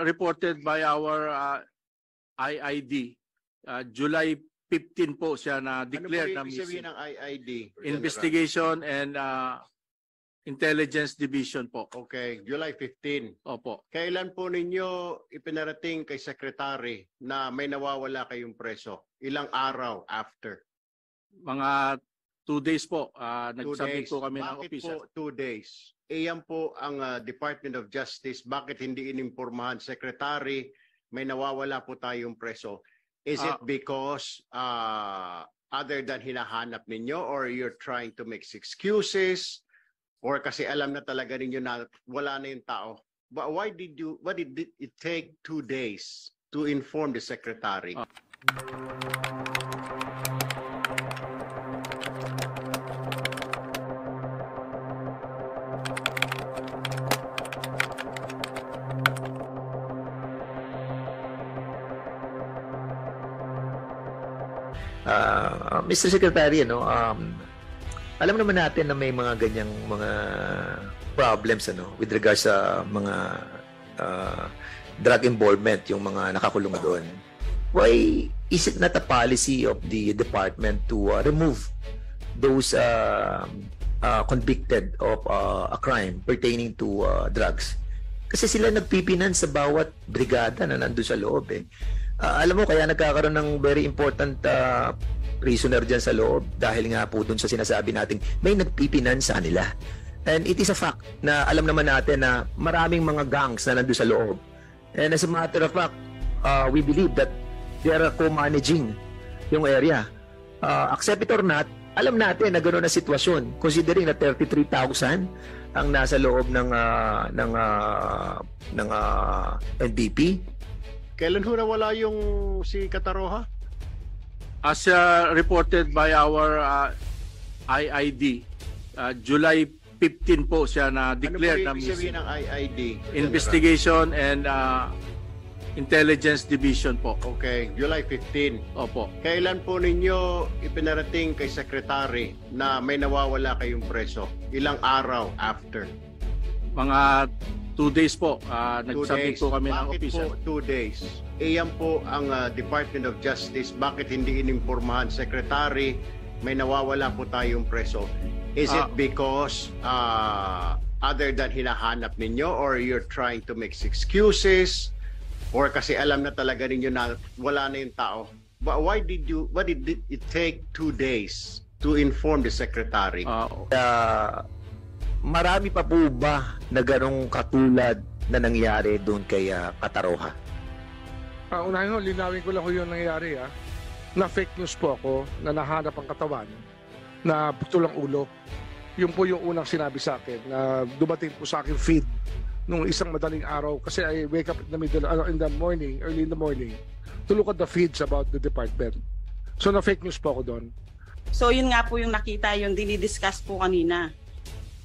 Reported by our IID, July 15 po siya na declared Ano na po ibig sabihin missing. ng IID? Investigation and Intelligence Division po. Okay, July 15. Opo. Kailan po ninyo ipinarating kay Secretary na may nawawala kayong preso? Ilang araw after? Mga 2 days po. 2 Nagsubmit days. po kami ng Bakit official. po 2 days? Yan po ang Department of Justice. Bakit hindi inimpormahan, Secretary, may nawawala po tayong preso? Is it because other than hinahanap ninyo, or you're trying to make excuses, or kasi alam na talaga ninyo na wala na yung tao? But why did it take 2 days to inform the Secretary? Mr. Secretary, alam naman natin na may mga ganyang mga problems with regards sa mga drug involvement, yung mga nakakulong doon. Why is it not a policy of the department to remove those convicted of a crime pertaining to drugs? Kasi sila nagpipinan sa bawat brigada na nandun sa loob alam mo, kaya nagkakaroon ng very important prisoner dyan sa loob dahil nga po dun sa sinasabi natin may nagpipinan sa nila. And it is a fact na alam naman natin na maraming mga gangs na nandun sa loob. And as a matter of fact, we believe that they are co-managing yung area. Accept it or not, alam natin na gano'n na sitwasyon considering na 33,000 ang nasa loob ng NBP. Kailan ho nawala yung si Cataroha? As reported by our IID, July 15 po siya na declared na Ano po ibig missing. sabihin ng IID? Investigation and Intelligence Division po. Okay, July 15. Opo. Kailan po ninyo ipinarating kay Secretary na may nawawala kayong preso? Ilang araw after? Mga 2 days po. 2 Nagsubmit days. po kami ng Bakit official. po 2 days? Yan po ang Department of Justice. Bakit hindi inimpormahan, Secretary, may nawawala po tayong preso? Is it because other than hinahanap ninyo, or you're trying to make excuses, or kasi alam na talaga ninyo na wala na yung tao? But why did it take 2 days to inform the Secretary? Marami pa po ba na ganong katulad na nangyari doon kay Cataroha? Unahin ho, linawin ko lang ho yung nangyari na fake news po ako, na nahanap ang katawan na putol ang ulo. Yun po yung unang sinabi sa akin na dumating po sa akin feed nung isang madaling araw kasi I wake up in the morning, early in the morning to look at the feeds about the department. So na fake news po ako doon. So yun nga po yung nakita, yung dinidiscuss po kanina.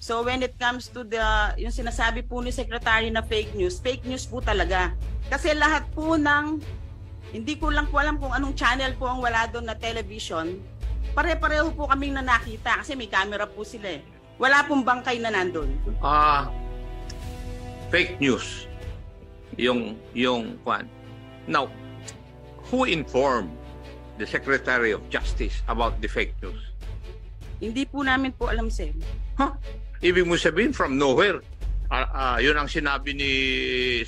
So when it comes to yung sinasabi po ni Secretary na fake news po talaga. Kasi lahat po hindi ko lang po alam kung anong channel po ang wala doon na television. Pare-pareho po kaming na nakita kasi may camera po sila Wala pong bangkay na nandun. Fake news. Yung kwan. Now, who informed the Secretary of Justice about the fake news? Hindi po namin po alam, sir. Ibig mo sabihin from nowhere. Yun ang sinabi ni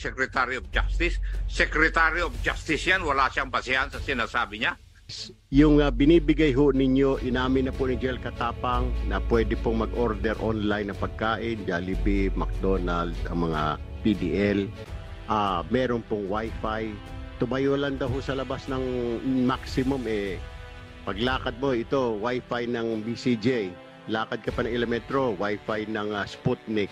Secretary of Justice. Secretary of Justice yan, wala siyang basihan sa sinasabi niya. Yung binibigay ho ninyo, inamin na po ni Joel Katapang na pwede pong mag-order online na pagkain, Jollibee, McDonald's, ang mga PDL. Meron pong wifi. Tumayo lang daw sa labas ng maximum paglakad mo, ito, wifi ng BCJ. Lakad ka pa ng Elemetro, wifi ng Sputnik.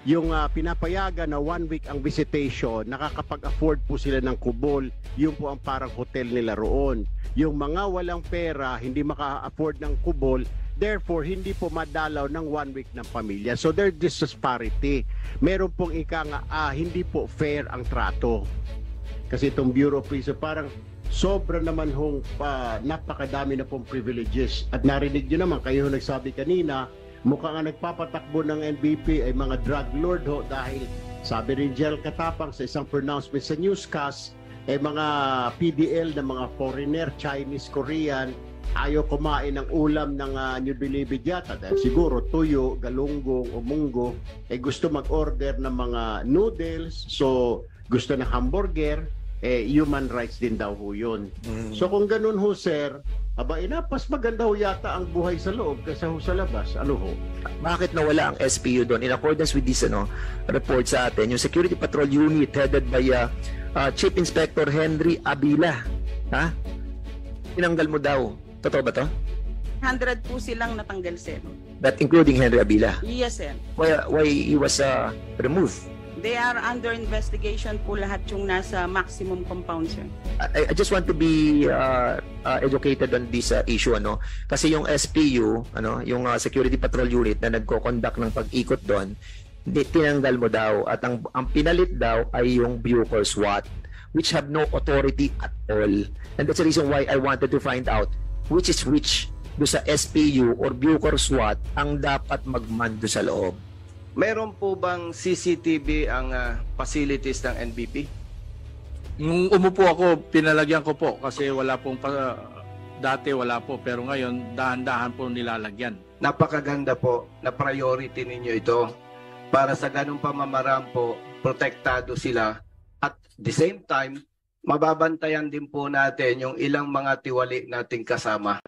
Yung pinapayagan na 1 week ang visitation, nakakapag-afford po sila ng kubol. Yun po ang parang hotel nila roon. Yung mga walang pera, hindi maka-afford ng kubol, therefore hindi po madalaw ng 1 week ng pamilya. So there's disparity. Meron pong hindi po fair ang trato. Kasi itong Bureau of Prison parang sobra naman napakadami na pong privileges. At narinig nyo naman, kayo nagsabi kanina, mukhang ang nagpapatakbo ng NBP ay mga drug lord dahil Sabi rin Jel Katapang sa isang pronouncement sa newscast, mga PDL na mga foreigner, Chinese, Korean, ayaw kumain ng ulam ng New Bilibid yata dahil siguro tuyo, galunggong o munggo, gusto mag-order ng mga noodles, so gusto ng hamburger, human rights din daw ho yun. So kung ganun ho, sir, mas maganda ho yata ang buhay sa loob kaysa ho sa labas. Ano ho? Bakit nawala ang SPU doon? In accordance with this report sa atin, yung Security Patrol Unit headed by Chief Inspector Henry Abila, tinanggal mo daw. Totoo ba to? 100 po silang natanggal, sir. That including Henry Abila? Yes, sir. Why he was removed? They are under investigation po lahat yung nasa maximum compound, sir. I just want to be educated on this issue, kasi yung SPU, yung Security Patrol Unit na nagko-conduct ng pag-ikot doon, tinanggal mo daw at ang pinalit daw ay yung Bucor SWAT, which have no authority at all. And that's the reason why I wanted to find out which is which do sa SPU or Bucor SWAT ang dapat magmando sa loob. Meron po bang CCTV ang facilities ng NBP? Nung umupo ako, pinalagyan ko po kasi wala pong dati wala po, pero ngayon dahan-dahan po nilalagyan. Napakaganda po na priority ninyo ito para sa ganung pamamaraan po, protektado sila at the same time, mababantayan din po natin yung ilang mga tiwali nating kasama.